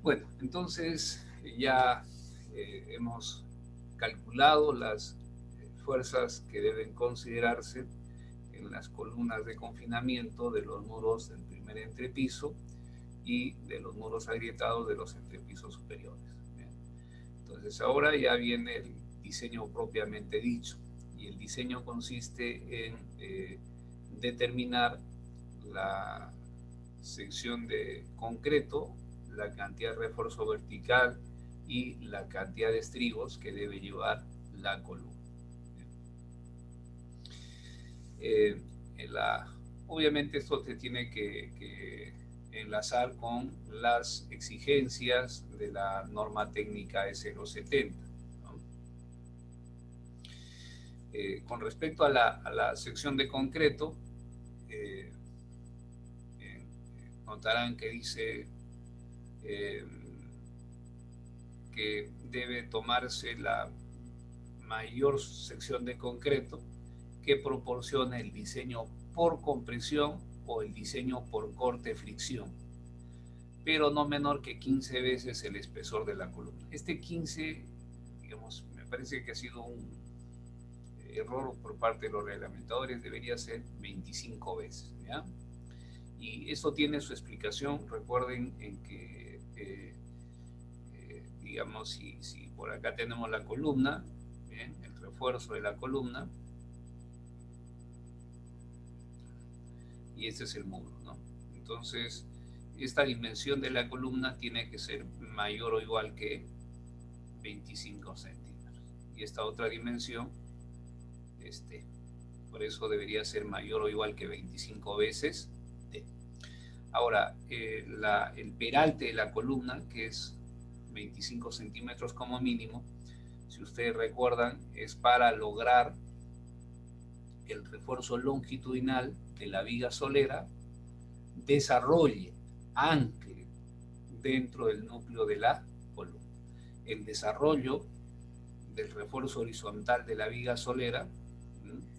Bueno, entonces ya hemos calculado las fuerzas que deben considerarse en las columnas de confinamiento de los muros del primer entrepiso y de los muros agrietados de los entrepisos superiores. Bien. Entonces ahora ya viene el diseño propiamente dicho, y el diseño consiste en determinar la sección de concreto, la cantidad de refuerzo vertical y la cantidad de estribos que debe llevar la columna. Eh, Obviamente esto te tiene que enlazar con las exigencias de la norma técnica E070. ¿No? Con respecto a la sección de concreto, eh, notarán que dice eh, que debe tomarse la mayor sección de concreto que proporciona el diseño por compresión o el diseño por corte fricción, pero no menor que 15 veces el espesor de la columna. Este 15, digamos, me parece que ha sido un error por parte de los reglamentadores, debería ser 25 veces, ¿ya? Y esto tiene su explicación, recuerden en que, digamos, si por acá tenemos la columna, ¿bien? El refuerzo de la columna, y este es el muro, ¿no? Entonces, esta dimensión de la columna tiene que ser mayor o igual que 25 centímetros. Y esta otra dimensión, por eso debería ser mayor o igual que 25 veces D. Ahora, el peralte de la columna, que es 25 centímetros como mínimo, si ustedes recuerdan, es para lograr el refuerzo longitudinal de la viga solera desarrolle, ancle dentro del núcleo de la columna. El desarrollo del refuerzo horizontal de la viga solera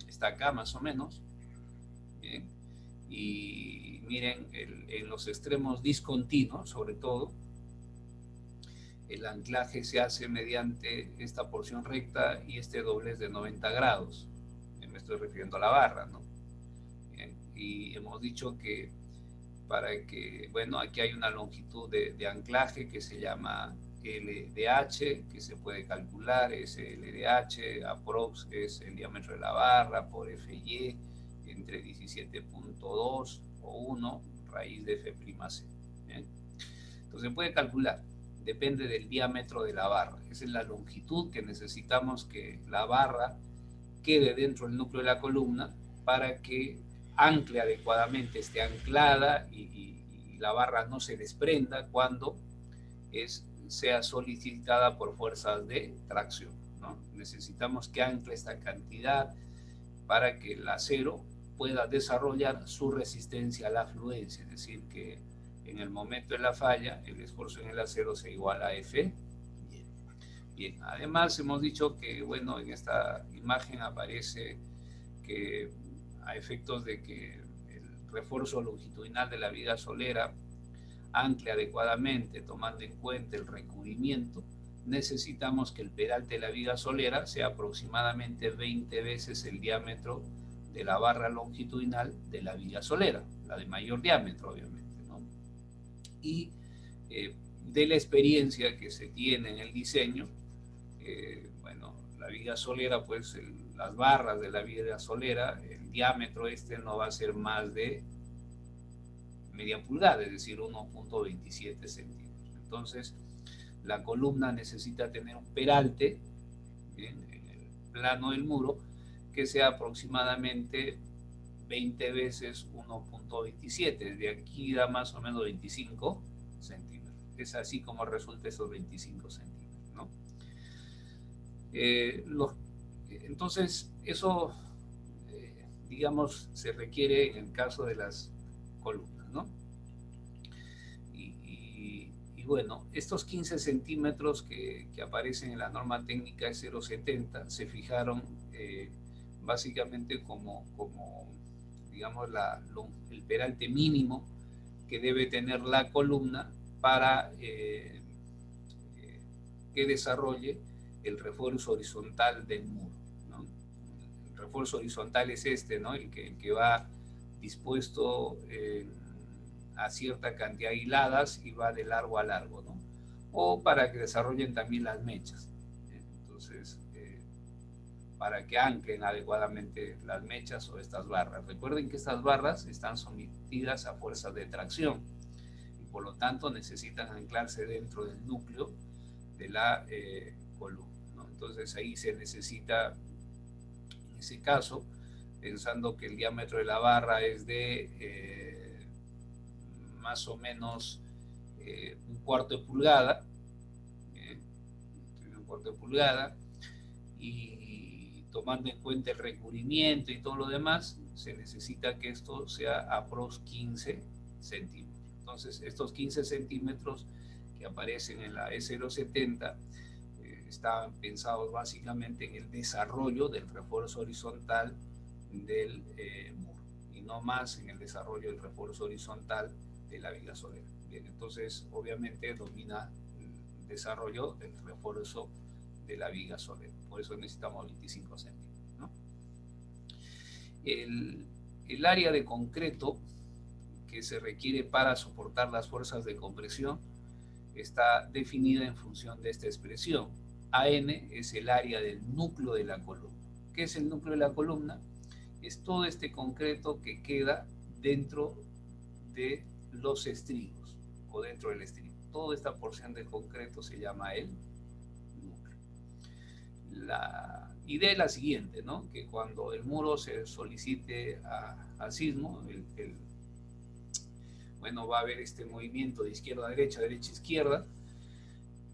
está acá más o menos. Bien. Y miren, en los extremos discontinuos, sobre todo, el anclaje se hace mediante esta porción recta y este doblez de 90 grados. Me estoy refiriendo a la barra, ¿no? Bien. Y hemos dicho que para que, bueno, aquí hay una longitud de anclaje que se llama LDH, que se puede calcular, ese LDH aprox es el diámetro de la barra por FY entre 17.2 o 1 raíz de F'(c). ¿Bien? Entonces se puede calcular, depende del diámetro de la barra. Esa es la longitud que necesitamos que la barra quede dentro del núcleo de la columna para que ancle adecuadamente, esté anclada y la barra no se desprenda cuando sea solicitada por fuerzas de tracción, ¿no? Necesitamos que ancle esta cantidad para que el acero pueda desarrollar su resistencia a la fluencia, es decir, que en el momento de la falla el esfuerzo en el acero se iguala a F. Bien, además hemos dicho que, bueno, en esta imagen aparece que a efectos de que el refuerzo longitudinal de la viga solera ancle adecuadamente, tomando en cuenta el recubrimiento, necesitamos que el peralte de la viga solera sea aproximadamente 20 veces el diámetro de la barra longitudinal de la viga solera, la de mayor diámetro, obviamente, ¿no? Y de la experiencia que se tiene en el diseño, bueno, la viga solera, pues las barras de la viga solera, el diámetro no va a ser más de media pulgada, es decir, 1.27 centímetros. Entonces, la columna necesita tener un peralte, ¿bien?, en el plano del muro, que sea aproximadamente 20 veces 1.27. De aquí da más o menos 25 centímetros. Es así como resulta esos 25 centímetros, ¿no? Entonces, eso, digamos, se requiere en el caso de las columnas, ¿no? Y bueno, estos 15 centímetros que aparecen en la norma técnica E070 se fijaron básicamente como digamos, el peralte mínimo que debe tener la columna para que desarrolle el refuerzo horizontal del muro, ¿no? El refuerzo horizontal es este, ¿no? El que va dispuesto a cierta cantidad de hiladas y va de largo a largo, ¿no? O para que desarrollen también las mechas. Entonces, para que anclen adecuadamente las mechas o estas barras. Recuerden que estas barras están sometidas a fuerzas de tracción y por lo tanto necesitan anclarse dentro del núcleo de la columna, ¿no? Entonces ahí se necesita, en ese caso, pensando que el diámetro de la barra es de más o menos un cuarto de pulgada, un cuarto de pulgada, y tomando en cuenta el recubrimiento y todo lo demás, se necesita que esto sea aprox 15 centímetros. Entonces, estos 15 centímetros que aparecen en la E070 estaban pensados básicamente en el desarrollo del refuerzo horizontal del muro y no más en el desarrollo del refuerzo horizontal de la viga solera. Bien, entonces, obviamente, domina el desarrollo del refuerzo de la viga solera. Por eso necesitamos 25 centímetros, ¿no? El área de concreto que se requiere para soportar las fuerzas de compresión está definida en función de esta expresión. AN es el área del núcleo de la columna. ¿Qué es el núcleo de la columna? Es todo este concreto que queda dentro de los estribos o dentro del estribo. Toda esta porción de concreto se llama el núcleo. La idea es la siguiente, ¿no? Que cuando el muro se solicite a sismo, bueno, va a haber este movimiento de izquierda a derecha, derecha a izquierda,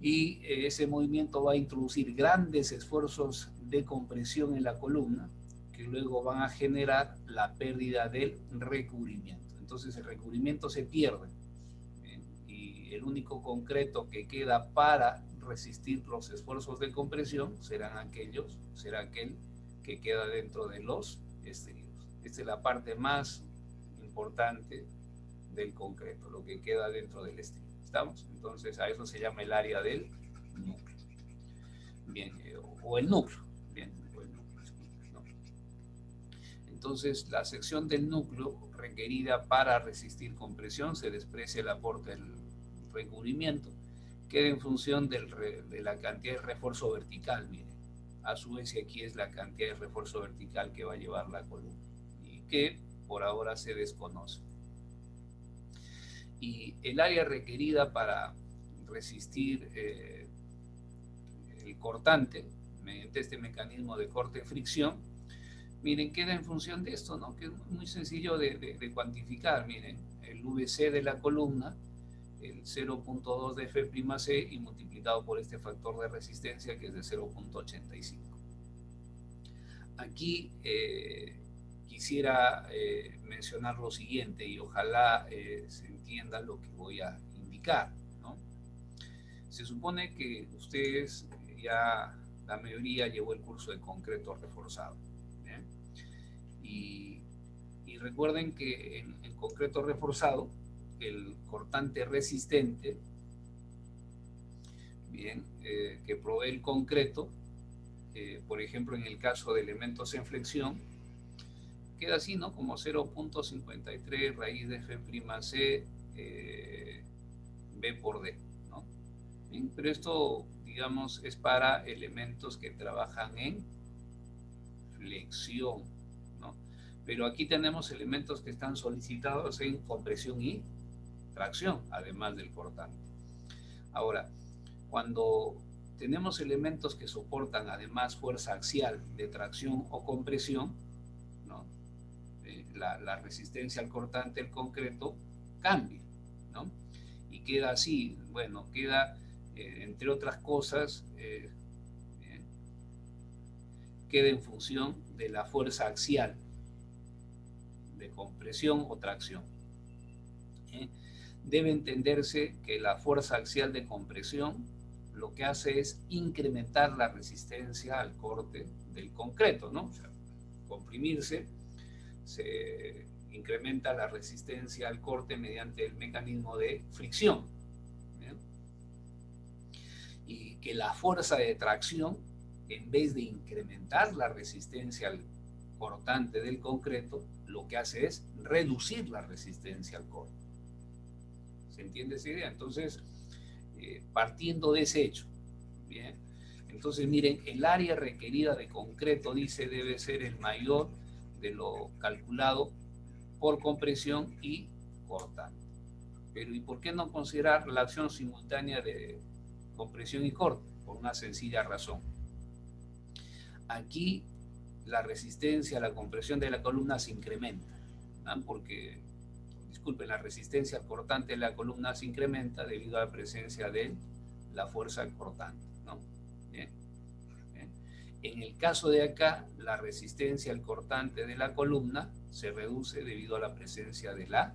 y ese movimiento va a introducir grandes esfuerzos de compresión en la columna que luego van a generar la pérdida del recubrimiento. Entonces el recubrimiento se pierde y el único concreto que queda para resistir los esfuerzos de compresión será aquel que queda dentro de los estribos. Esta es la parte más importante del concreto, lo que queda dentro del estribo. ¿Estamos? Entonces a eso se llama el área del núcleo. Bien, o el núcleo. Bien, o el núcleo, ¿no? Entonces la sección del núcleo requerida para resistir compresión se desprecia el aporte del recubrimiento, queda en función de la cantidad de refuerzo vertical. Miren, a su vez aquí es la cantidad de refuerzo vertical que va a llevar la columna y que por ahora se desconoce. Y el área requerida para resistir el cortante mediante este mecanismo de corte-fricción, miren, queda en función de esto, ¿no? Que es muy sencillo de cuantificar. Miren, el VC de la columna, el 0.2 de F'C y multiplicado por este factor de resistencia que es de 0.85. Aquí quisiera mencionar lo siguiente y ojalá se entienda lo que voy a indicar, ¿no? Se supone que ustedes ya, la mayoría llevó el curso de concreto reforzado, ¿bien? Y recuerden que en concreto reforzado, el cortante resistente, bien, que provee el concreto, por ejemplo, en el caso de elementos en flexión, queda así, ¿no? Como 0.53 raíz de F'C B por D, ¿no? Bien, pero esto, digamos, es para elementos que trabajan en flexión, ¿no? Pero aquí tenemos elementos que están solicitados en compresión y tracción, además del cortante. Ahora, cuando tenemos elementos que soportan además fuerza axial de tracción o compresión, ¿no? La resistencia al cortante del concreto cambia, ¿no? Y queda así, bueno, queda, entre otras cosas, queda en función de la fuerza axial de compresión o tracción. Debe entenderse que la fuerza axial de compresión lo que hace es incrementar la resistencia al corte del concreto, ¿no? O sea, comprimirse, se incrementa la resistencia al corte mediante el mecanismo de fricción, que la fuerza de tracción, en vez de incrementar la resistencia al cortante del concreto, lo que hace es reducir la resistencia al corte. ¿Se entiende esa idea? Entonces, partiendo de ese hecho, ¿bien? Entonces, miren, el área requerida de concreto, dice, debe ser el mayor de lo calculado por compresión y cortante. Pero, ¿y por qué no considerar la acción simultánea de compresión y corte? Por una sencilla razón. Aquí la resistencia a la compresión de la columna se incrementa, ¿no? Porque, disculpen, la resistencia al cortante de la columna se incrementa debido a la presencia de la fuerza cortante, ¿no? Bien. Bien. En el caso de acá, la resistencia al cortante de la columna se reduce debido a la presencia de la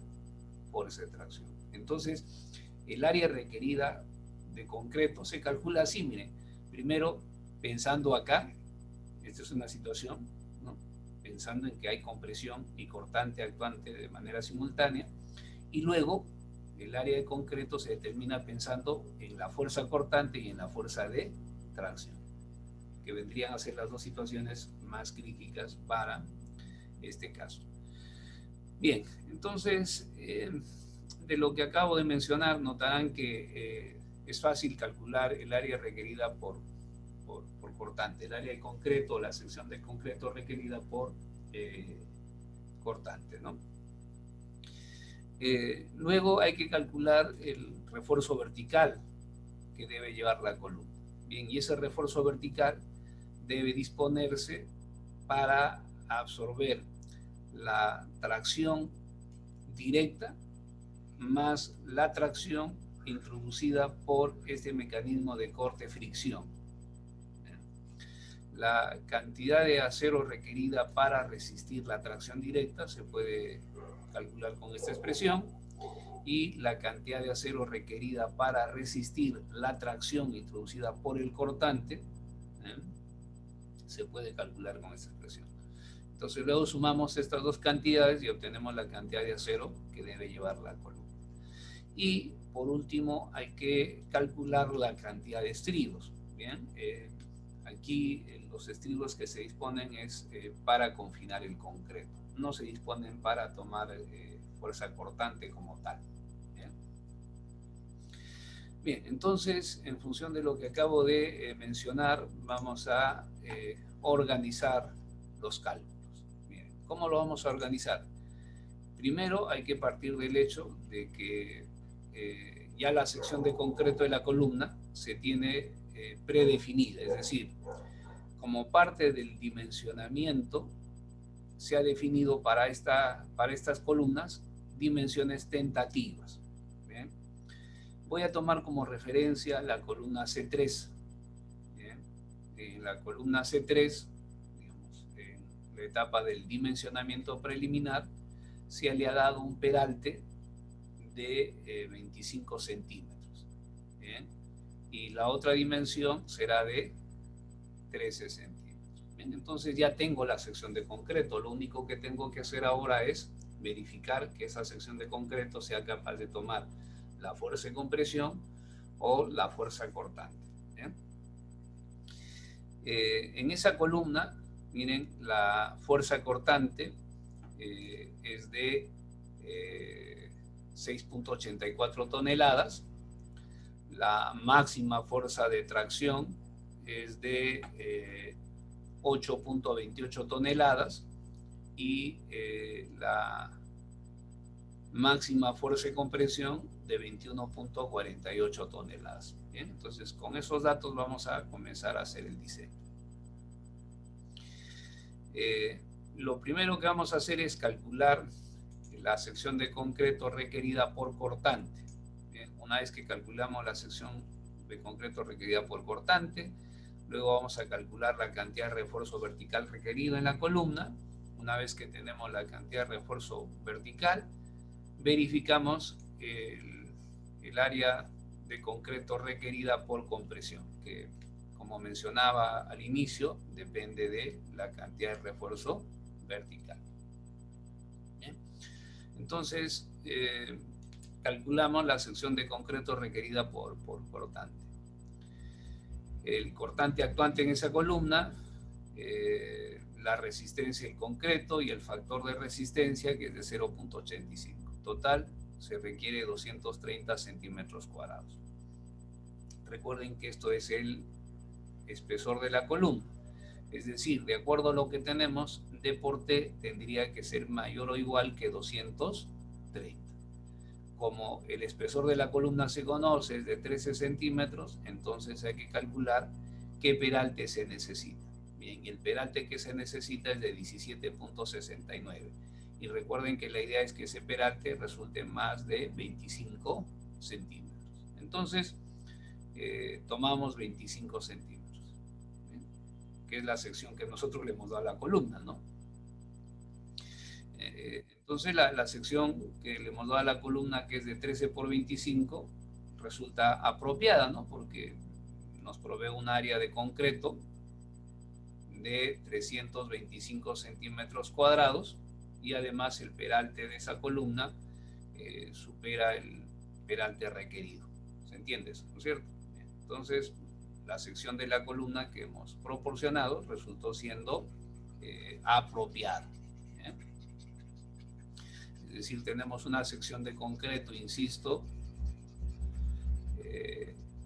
fuerza de tracción. Entonces, el área requerida de concreto se calcula así, miren. Primero, pensando acá, esta es una situación, ¿no? Pensando en que hay compresión y cortante actuante de manera simultánea, y luego el área de concreto se determina pensando en la fuerza cortante y en la fuerza de tracción, que vendrían a ser las dos situaciones más críticas para este caso. Bien, entonces, de lo que acabo de mencionar, notarán que es fácil calcular el área requerida por cortante, el área de concreto o la sección de concreto requerida por cortante, ¿no? Luego hay que calcular el refuerzo vertical que debe llevar la columna. Bien, y ese refuerzo vertical debe disponerse para absorber la tracción directa más la tracción introducida por este mecanismo de corte-fricción. La cantidad de acero requerida para resistir la tracción directa se puede calcular con esta expresión, y la cantidad de acero requerida para resistir la tracción introducida por el cortante se puede calcular con esta expresión. Entonces luego sumamos estas dos cantidades y obtenemos la cantidad de acero que debe llevar la columna. Y por último hay que calcular la cantidad de estribos. Bien, aquí los estribos que se disponen es para confinar el concreto, no se disponen para tomar fuerza cortante como tal. Bien. Bien, entonces en función de lo que acabo de mencionar, vamos a organizar los cálculos. Bien, ¿cómo lo vamos a organizar? Primero hay que partir del hecho de que ya la sección de concreto de la columna se tiene predefinida, es decir, como parte del dimensionamiento se ha definido para estas columnas dimensiones tentativas. ¿Bien? Voy a tomar como referencia la columna C3. ¿Bien? En la columna C3, digamos, en la etapa del dimensionamiento preliminar, se le ha dado un peralte de 25 centímetros. ¿Bien? Y la otra dimensión será de 13 centímetros. Bien, entonces ya tengo la sección de concreto. Lo único que tengo que hacer ahora es verificar que esa sección de concreto sea capaz de tomar la fuerza de compresión o la fuerza cortante. ¿Bien? En esa columna, miren, la fuerza cortante es de 6.84 toneladas. La máxima fuerza de tracción es de 8.28 toneladas y la máxima fuerza de compresión de 21.48 toneladas. Bien, entonces con esos datos vamos a comenzar a hacer el diseño. Lo primero que vamos a hacer es calcular la sección de concreto requerida por cortante. Bien, una vez que calculamos la sección de concreto requerida por cortante, luego vamos a calcular la cantidad de refuerzo vertical requerido en la columna. Una vez que tenemos la cantidad de refuerzo vertical, verificamos el área de concreto requerida por compresión, que como mencionaba al inicio, depende de la cantidad de refuerzo vertical. Bien. Entonces, calculamos la sección de concreto requerida por cortante. el cortante actuante en esa columna, la resistencia del concreto y el factor de resistencia, que es de 0.85. Total, se requiere 230 centímetros cuadrados. Recuerden que esto es el espesor de la columna. Es decir, de acuerdo a lo que tenemos, D por T tendría que ser mayor o igual que 230. Como el espesor de la columna se conoce, es de 13 centímetros, entonces hay que calcular qué peralte se necesita. Bien, y el peralte que se necesita es de 17.69. Y recuerden que la idea es que ese peralte resulte más de 25 centímetros. Entonces, tomamos 25 centímetros, ¿bien? Que es la sección que nosotros le hemos dado a la columna, ¿no? Entonces la sección que le hemos dado a la columna, que es de 13 por 25, resulta apropiada, ¿no? Porque nos provee un área de concreto de 325 centímetros cuadrados y además el peralte de esa columna supera el peralte requerido. ¿Se entiende eso, no es cierto? Entonces, la sección de la columna que hemos proporcionado resultó siendo apropiada. Es decir, tenemos una sección de concreto, insisto,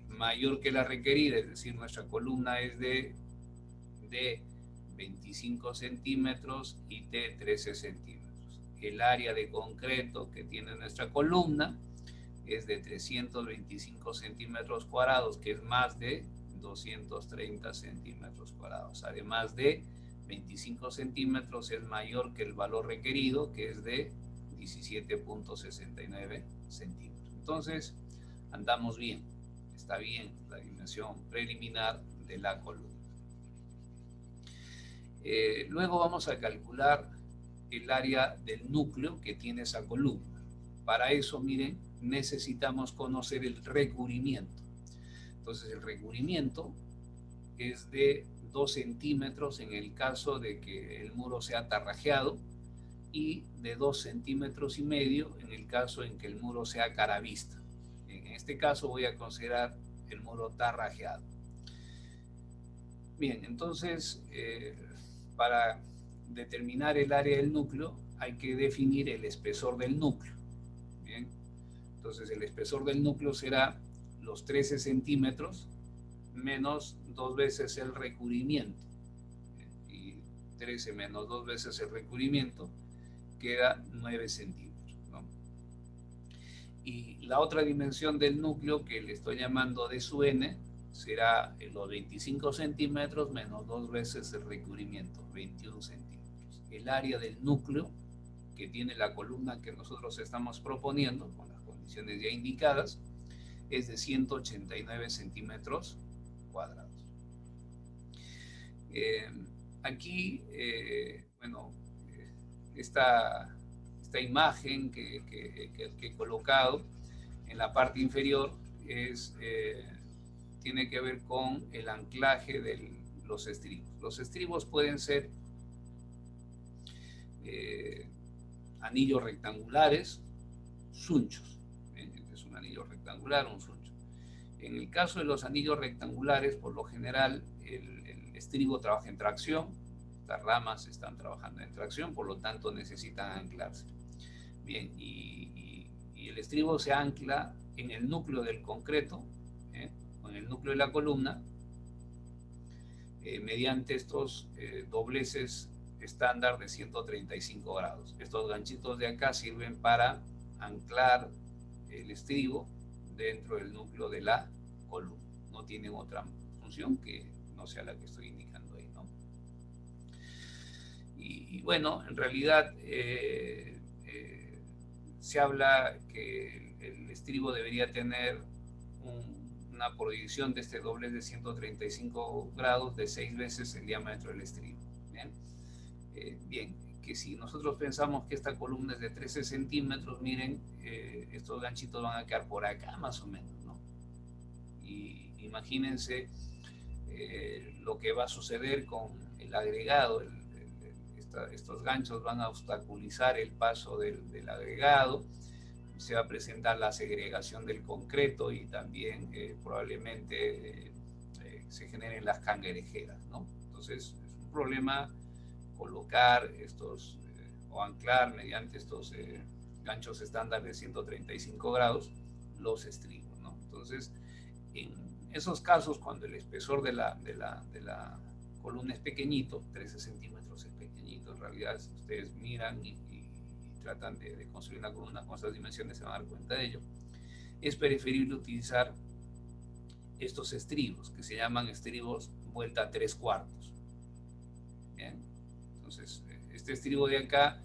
mayor que la requerida, es decir, nuestra columna es de 25 centímetros y de 13 centímetros. El área de concreto que tiene nuestra columna es de 325 centímetros cuadrados, que es más de 230 centímetros cuadrados. Además de 25 centímetros es mayor que el valor requerido, que es de 17.69 centímetros. Entonces, andamos bien. Está bien la dimensión preliminar de la columna. Luego vamos a calcular el área del núcleo que tiene esa columna. Para eso, miren, necesitamos conocer el recubrimiento. Entonces, el recubrimiento es de 2 centímetros en el caso de que el muro sea tarrajeado y de 2,5 centímetros en el caso en que el muro sea cara vista. En este caso voy a considerar el muro tarrajeado. Bien, entonces para determinar el área del núcleo hay que definir el espesor del núcleo. Bien, entonces el espesor del núcleo será los 13 centímetros menos 2 veces el recubrimiento. Y 13 menos 2 veces el recubrimiento queda 9 centímetros, ¿no? Y la otra dimensión del núcleo, que le estoy llamando D sub n, será los 25 centímetros menos 2 veces el recubrimiento, 21 centímetros. El área del núcleo que tiene la columna que nosotros estamos proponiendo, con las condiciones ya indicadas, es de 189 centímetros cuadrados. Aquí, bueno, esta imagen que he colocado en la parte inferior tiene que ver con el anclaje de los estribos. Los estribos pueden ser anillos rectangulares, sunchos. Este es un anillo rectangular, un suncho. En el caso de los anillos rectangulares, por lo general, el estribo trabaja en tracción. Estas ramas están trabajando en tracción, por lo tanto necesitan anclarse. Bien, y el estribo se ancla en el núcleo del concreto, o en el núcleo de la columna, mediante estos dobleces estándar de 135 grados. Estos ganchitos de acá sirven para anclar el estribo dentro del núcleo de la columna. No tienen otra función que no sea la que estoy indicando ahí, ¿no? Y bueno, en realidad se habla que el estribo debería tener una proyección de este doblez de 135 grados de 6 veces el diámetro del estribo. Bien, bien, que si nosotros pensamos que esta columna es de 13 centímetros, miren, estos ganchitos van a quedar por acá más o menos, ¿no? Y imagínense lo que va a suceder con el agregado. Estos ganchos van a obstaculizar el paso del agregado, se va a presentar la segregación del concreto y también probablemente se generen las cangrejeras, ¿no? Entonces es un problema colocar estos o anclar mediante estos ganchos estándar de 135 grados los estribos, ¿no? Entonces, en esos casos, cuando el espesor de la columna es pequeñito, 13 centímetros es pequeñito, en realidad, si ustedes miran y tratan de construir una columna con esas dimensiones, se van a dar cuenta de ello, es preferible utilizar estos estribos, que se llaman estribos vuelta 3/4. ¿Bien? Entonces, este estribo de acá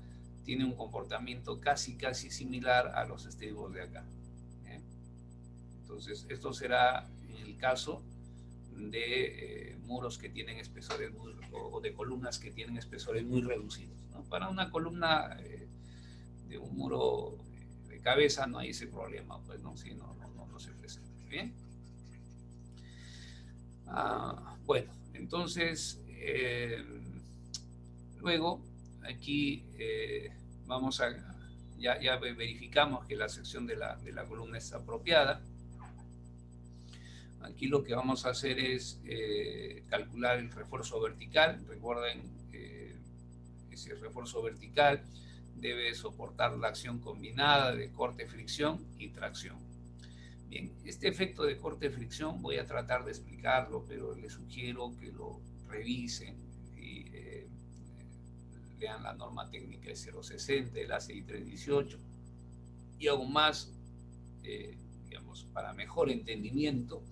tiene un comportamiento casi similar a los estribos de acá. ¿Bien? Entonces, esto será en el caso de muros que tienen espesores o de columnas que tienen espesores muy reducidos, ¿no? Para una columna de un muro de cabeza no hay ese problema, pues, ¿no? Si no se presenta. Bien. Bueno, entonces luego aquí vamos a ya verificamos que la sección de la columna es apropiada. Aquí lo que vamos a hacer es calcular el refuerzo vertical. Recuerden que ese refuerzo vertical debe soportar la acción combinada de corte, fricción y tracción. Bien, este efecto de corte-fricción voy a tratar de explicarlo, pero les sugiero que lo revisen y lean la norma técnica de 060, el ACI 318, y aún más, digamos, para mejor entendimiento,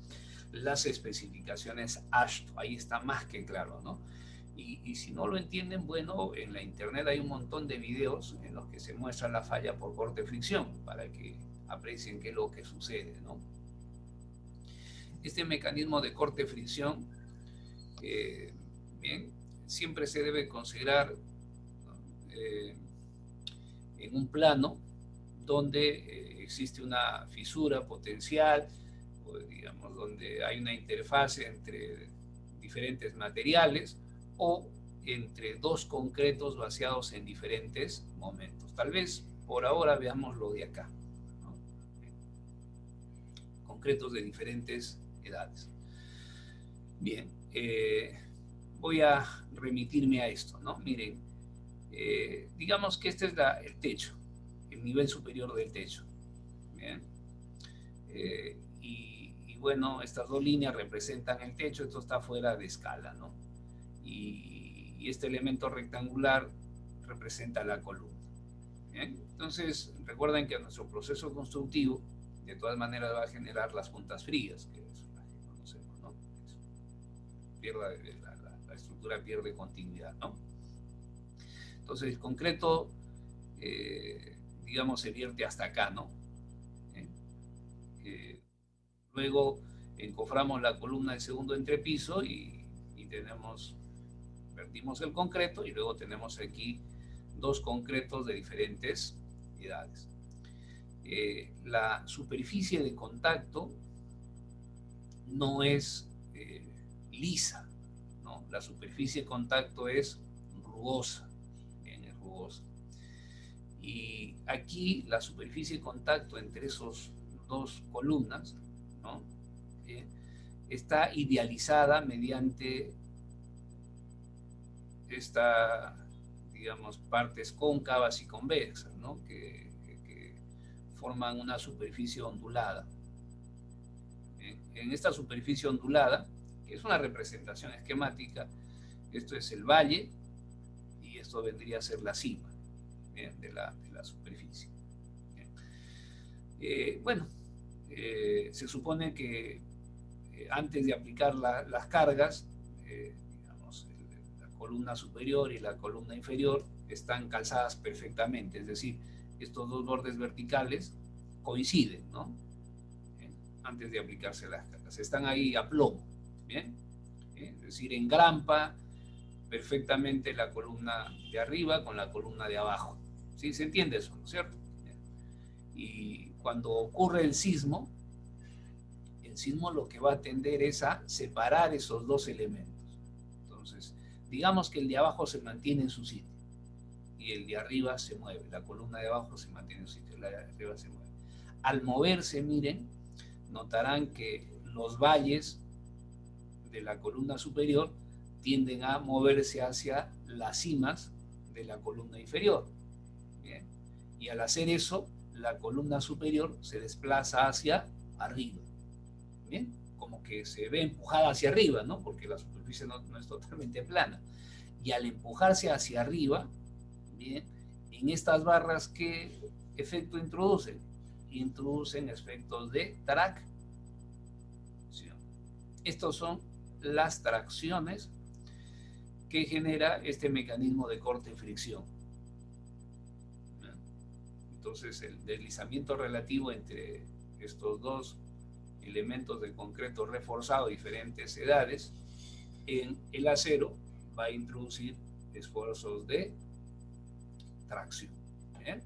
las especificaciones AASHTO, ahí está más que claro, ¿no? Y si no lo entienden, bueno, en la internet hay un montón de videos en los que se muestra la falla por corte-fricción, para que aprecien qué es lo que sucede, ¿no? Este mecanismo de corte-fricción, bien, siempre se debe considerar en un plano donde existe una fisura potencial, o digamos, donde hay una interfase entre diferentes materiales o entre dos concretos vaciados en diferentes momentos. Tal vez por ahora veamos lo de acá, ¿no? Concretos de diferentes edades. Bien, voy a remitirme a esto, ¿no? Miren, digamos que este es el techo, el nivel superior del techo. Bien. Y bueno, estas dos líneas representan el techo, esto está fuera de escala, ¿no? Y este elemento rectangular representa la columna. ¿Bien? Entonces, recuerden que nuestro proceso constructivo de todas maneras va a generar las puntas frías, que es las que conocemos, ¿no? La estructura pierde continuidad, ¿no? Entonces, el concreto, digamos, se vierte hasta acá, ¿no? Luego encoframos la columna del segundo entrepiso y vertimos el concreto, y luego tenemos aquí dos concretos de diferentes edades. La superficie de contacto no es lisa, ¿no? La superficie de contacto es rugosa, bien, es rugosa. Y aquí la superficie de contacto entre esos dos columnas, ¿no? Está idealizada mediante digamos, partes cóncavas y convexas, ¿no? que forman una superficie ondulada. En esta superficie ondulada, que es una representación esquemática, esto es el valle y esto vendría a ser la cima, ¿bien?, de la superficie. Bueno, se supone que antes de aplicar las cargas, digamos, la columna superior y la columna inferior están calzadas perfectamente, es decir, estos dos bordes verticales coinciden, ¿no? Antes de aplicarse las cargas, están ahí a plomo, ¿bien? Es decir, engrampa perfectamente la columna de arriba con la columna de abajo. ¿Sí? ¿Se entiende eso, no es cierto? Y cuando ocurre el sismo lo que va a tender es a separar esos dos elementos. Entonces, digamos que el de abajo se mantiene en su sitio y el de arriba se mueve, la columna de abajo se mantiene en su sitio, la de arriba se mueve. Al moverse, miren, notarán que los valles de la columna superior tienden a moverse hacia las cimas de la columna inferior. Bien. Y al hacer eso, la columna superior se desplaza hacia arriba. Bien. Como que se ve empujada hacia arriba, ¿no? Porque la superficie no es totalmente plana. Y al empujarse hacia arriba, bien, en estas barras, ¿qué efecto introducen? Introducen efectos de tracción. Estos son las tracciones que genera este mecanismo de corte-fricción. Entonces, el deslizamiento relativo entre estos dos elementos de concreto reforzado a diferentes edades en el acero va a introducir esfuerzos de tracción. ¿Bien?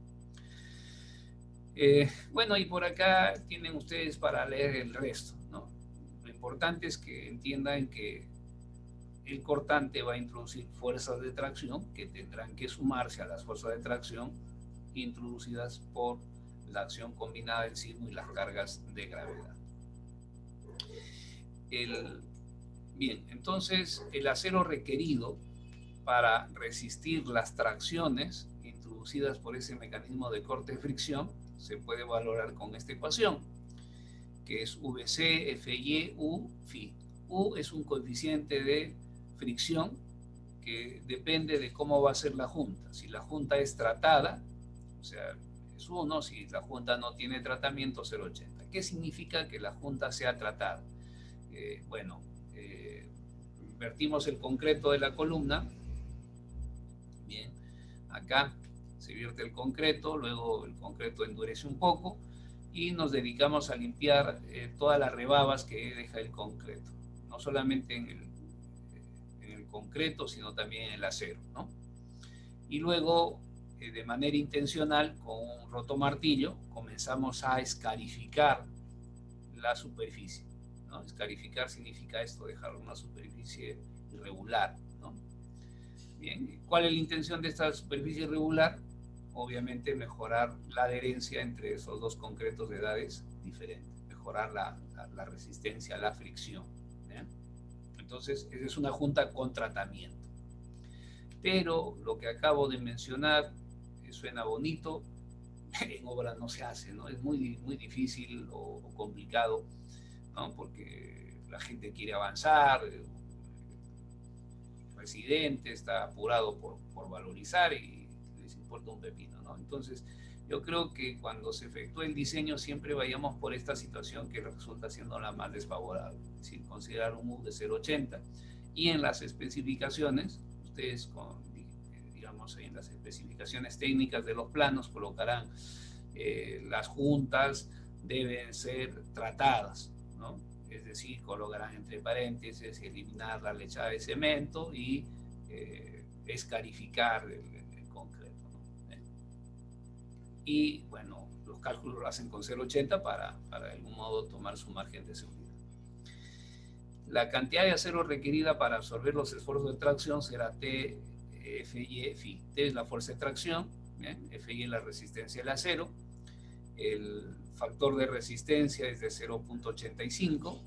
Bueno, y por acá tienen ustedes para leer el resto, ¿no? Lo importante es que entiendan que el cortante va a introducir fuerzas de tracción que tendrán que sumarse a las fuerzas de tracción introducidas por la acción combinada del sismo y las cargas de gravedad. Bien, entonces el acero requerido para resistir las tracciones introducidas por ese mecanismo de corte-fricción se puede valorar con esta ecuación, que es VC, FY, U, Φ. U es un coeficiente de fricción que depende de cómo va a ser la junta. Si la junta es tratada, o sea, es 1, si la junta no tiene tratamiento, 0,80. ¿Qué significa que la junta sea tratada? Bueno, vertimos el concreto de la columna. Bien, acá se vierte el concreto, luego el concreto endurece un poco y nos dedicamos a limpiar todas las rebabas que deja el concreto. No solamente en el concreto, sino también en el acero, ¿no? Y luego, de manera intencional, con un rotomartillo, comenzamos a escarificar la superficie, ¿no? Escarificar significa esto, dejar una superficie irregular, ¿no? Bien, ¿cuál es la intención de esta superficie irregular? Obviamente mejorar la adherencia entre esos dos concretos de edades diferentes, mejorar la resistencia a la fricción. ¿Bien? Entonces, esa es una junta con tratamiento. Pero lo que acabo de mencionar suena bonito, en obra no se hace, ¿no? Es muy, muy difícil o complicado, ¿no? Porque la gente quiere avanzar, el residente está apurado por valorizar y les importa un pepino, ¿no? Entonces, yo creo que cuando se efectúa el diseño siempre vayamos por esta situación que resulta siendo la más desfavorable, es decir, considerar un U de 0,80 y en las especificaciones, ustedes digamos, en las especificaciones técnicas de los planos colocarán las juntas deben ser tratadas, ¿no? Es decir, colocarán entre paréntesis eliminar la lechada de cemento y escarificar el concreto, ¿no? Y bueno, los cálculos lo hacen con 0,80 para de algún modo tomar su margen de seguridad. La cantidad de acero requerida para absorber los esfuerzos de tracción será T, FY, Φ. T es la fuerza de tracción, ¿bien? FY es la resistencia del acero. El factor de resistencia es de 0,85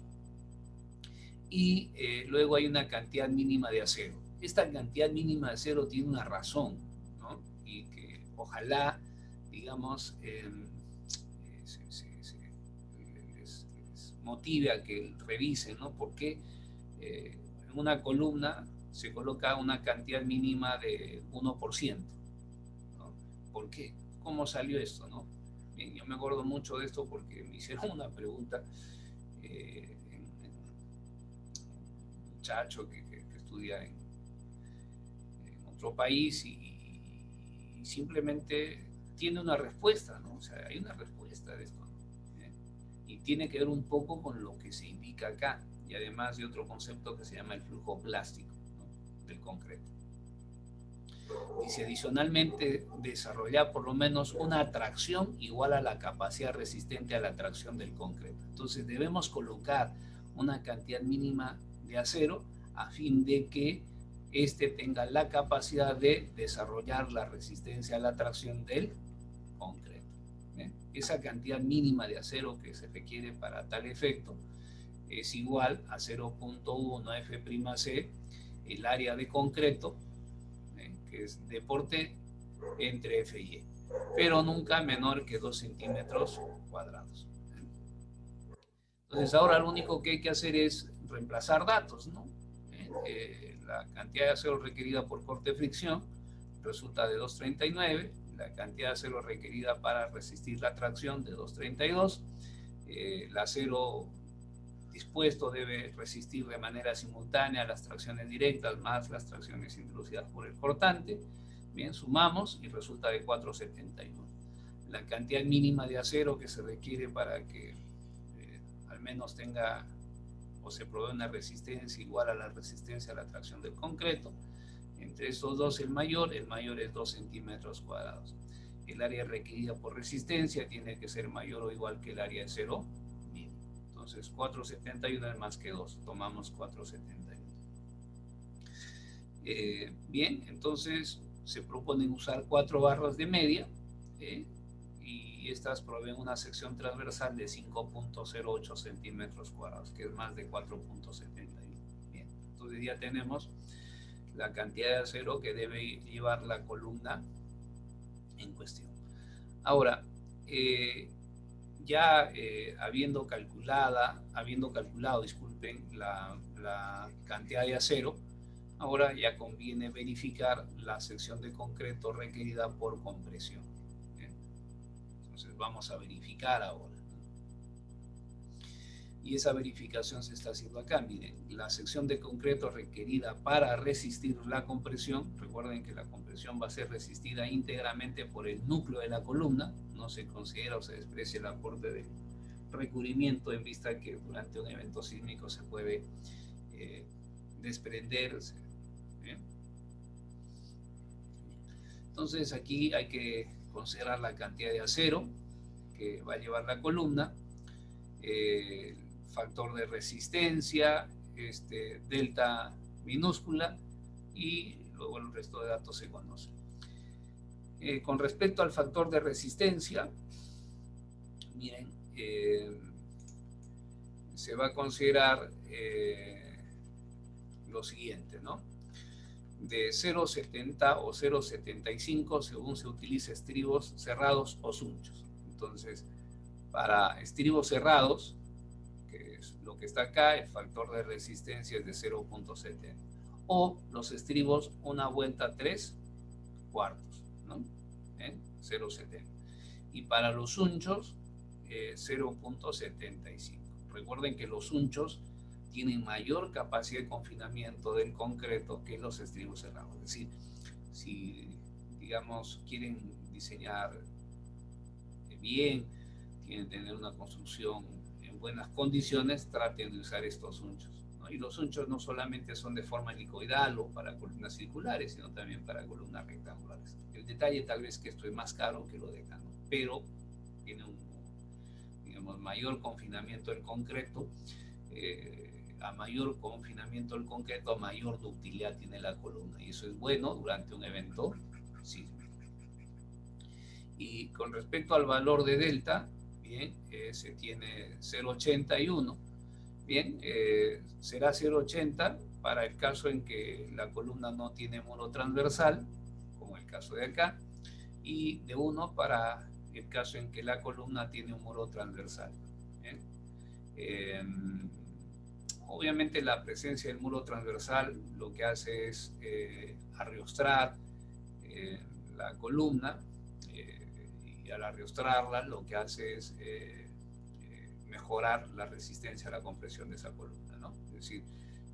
y luego hay una cantidad mínima de acero. Esta cantidad mínima de acero tiene una razón, ¿no? Y que ojalá, digamos, les motive a que revisen, ¿no? Porque en una columna se coloca una cantidad mínima de 1%, ¿no? ¿Por qué? ¿Cómo salió esto, no? Bien, yo me acuerdo mucho de esto porque me hicieron una pregunta un muchacho que estudia en otro país y simplemente tiene una respuesta, ¿no? O sea, hay una respuesta de esto, ¿no? Y tiene que ver un poco con lo que se indica acá y además de otro concepto que se llama el flujo plástico, ¿no? Del concreto. Dice, adicionalmente, desarrollar por lo menos una atracción igual a la capacidad resistente a la atracción del concreto. Entonces, debemos colocar una cantidad mínima de acero a fin de que éste tenga la capacidad de desarrollar la resistencia a la atracción del concreto. ¿Bien? Esa cantidad mínima de acero que se requiere para tal efecto es igual a 0.1 F'C, el área de concreto, que es deporte, entre F y E, pero nunca menor que 2 centímetros cuadrados. Entonces ahora lo único que hay que hacer es reemplazar datos, ¿no? La cantidad de acero requerida por corte de fricción resulta de 239, la cantidad de acero requerida para resistir la tracción de 232, el acero dispuesto debe resistir de manera simultánea las tracciones directas más las tracciones introducidas por el cortante. Bien, sumamos y resulta de 471. La cantidad mínima de acero que se requiere para que al menos tenga o se provee una resistencia igual a la resistencia a la tracción del concreto. Entre esos dos el mayor es 2 centímetros cuadrados. El área requerida por resistencia tiene que ser mayor o igual que el área de cero mínimo. Entonces 471 es más que 2, tomamos 471. Bien, entonces se proponen usar 4 barras de media, y estas proveen una sección transversal de 5.08 centímetros cuadrados, que es más de 4.71. Bien, entonces ya tenemos la cantidad de acero que debe llevar la columna en cuestión. Ahora, ya habiendo calculado, disculpen, la cantidad de acero, ahora ya conviene verificar la sección de concreto requerida por compresión. Entonces vamos a verificar ahora. Y esa verificación se está haciendo acá. Miren, la sección de concreto requerida para resistir la compresión, recuerden que la compresión va a ser resistida íntegramente por el núcleo de la columna, no se considera o se desprecia el aporte de recubrimiento en vista que durante un evento sísmico se puede desprenderse. Entonces aquí hay que considerar la cantidad de acero que va a llevar la columna, factor de resistencia, delta minúscula, y luego el resto de datos se conocen. Con respecto al factor de resistencia, miren, se va a considerar lo siguiente, ¿no? De 0,70 o 0,75 según se utilice estribos cerrados o sunchos. Entonces, para estribos cerrados, que es lo que está acá, el factor de resistencia es de 0.70. O los estribos una vuelta 3 cuartos, ¿no? 0.70. Y para los sunchos, 0.75. Recuerden que los sunchos tienen mayor capacidad de confinamiento del concreto que los estribos cerrados. Es decir, si, digamos, quieren diseñar bien, quieren tener una construcción en buenas condiciones, traten de usar estos sunchos, ¿no? Y los sunchos no solamente son de forma helicoidal o para columnas circulares, sino también para columnas rectangulares. El detalle tal vez que esto es más caro que lo de acá, ¿no? Pero tiene un, digamos, mayor confinamiento del concreto. A mayor confinamiento del concreto, mayor ductilidad tiene la columna, y eso es bueno durante un evento sísmico. Y con respecto al valor de delta, bien, se tiene 0.81, bien, será 0.80 para el caso en que la columna no tiene muro transversal, como el caso de acá, y de 1 para el caso en que la columna tiene un muro transversal. Obviamente la presencia del muro transversal lo que hace es arrostrar la columna, y al arrostrarla lo que hace es mejorar la resistencia a la compresión de esa columna, ¿no? Es decir,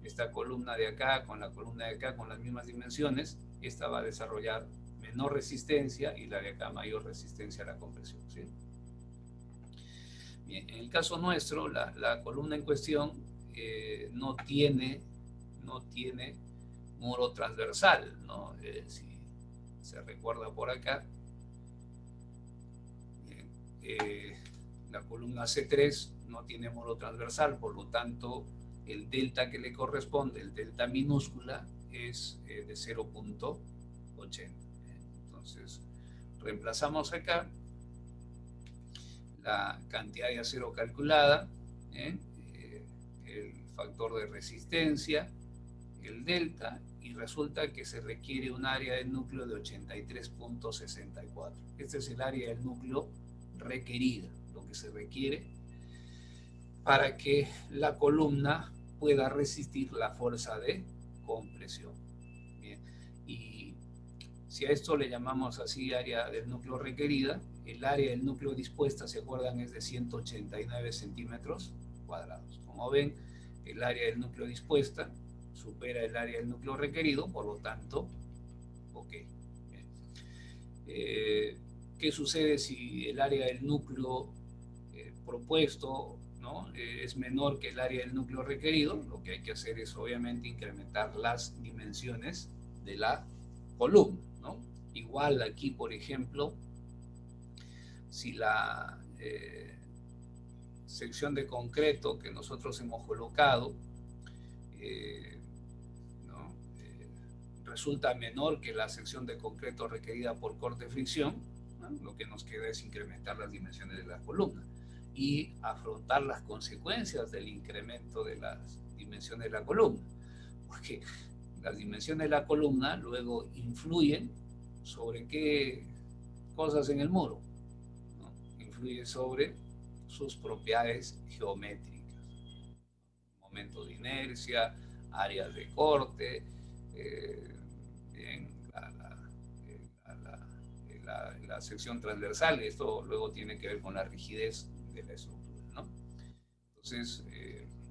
esta columna de acá con la columna de acá con las mismas dimensiones, esta va a desarrollar menor resistencia y la de acá mayor resistencia a la compresión, ¿sí? Bien, en el caso nuestro, la columna en cuestión no tiene muro transversal, ¿no? Si se recuerda por acá, la columna C3 no tiene muro transversal, por lo tanto el delta que le corresponde, el delta minúscula, es de 0.80. Entonces reemplazamos acá la cantidad de acero calculada, factor de resistencia, el delta, y resulta que se requiere un área del núcleo de 83.64. Este es el área del núcleo requerida, lo que se requiere para que la columna pueda resistir la fuerza de compresión. Bien. Y si a esto le llamamos así área del núcleo requerida, el área del núcleo dispuesta, ¿se acuerdan? Es de 189 centímetros cuadrados. Como ven, el área del núcleo dispuesta supera el área del núcleo requerido, por lo tanto, ok. ¿Qué sucede si el área del núcleo propuesto, ¿no? Es menor que el área del núcleo requerido? Lo que hay que hacer es obviamente incrementar las dimensiones de la columna, ¿no? Igual aquí, por ejemplo, si la sección de concreto que nosotros hemos colocado ¿no? Resulta menor que la sección de concreto requerida por corte fricción, ¿no? Lo que nos queda es incrementar las dimensiones de la columna y afrontar las consecuencias del incremento de las dimensiones de la columna, porque las dimensiones de la columna luego influyen sobre qué cosas en el muro, ¿no? Influye sobre sus propiedades geométricas, momento de inercia, áreas de corte, bien, la sección transversal. Esto luego tiene que ver con la rigidez de la estructura, ¿no? Entonces,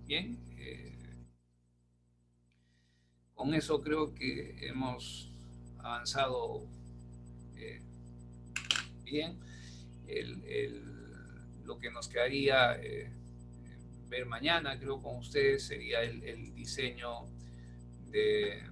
bien, con eso creo que hemos avanzado bien. Lo que nos quedaría ver mañana, creo, con ustedes sería el diseño de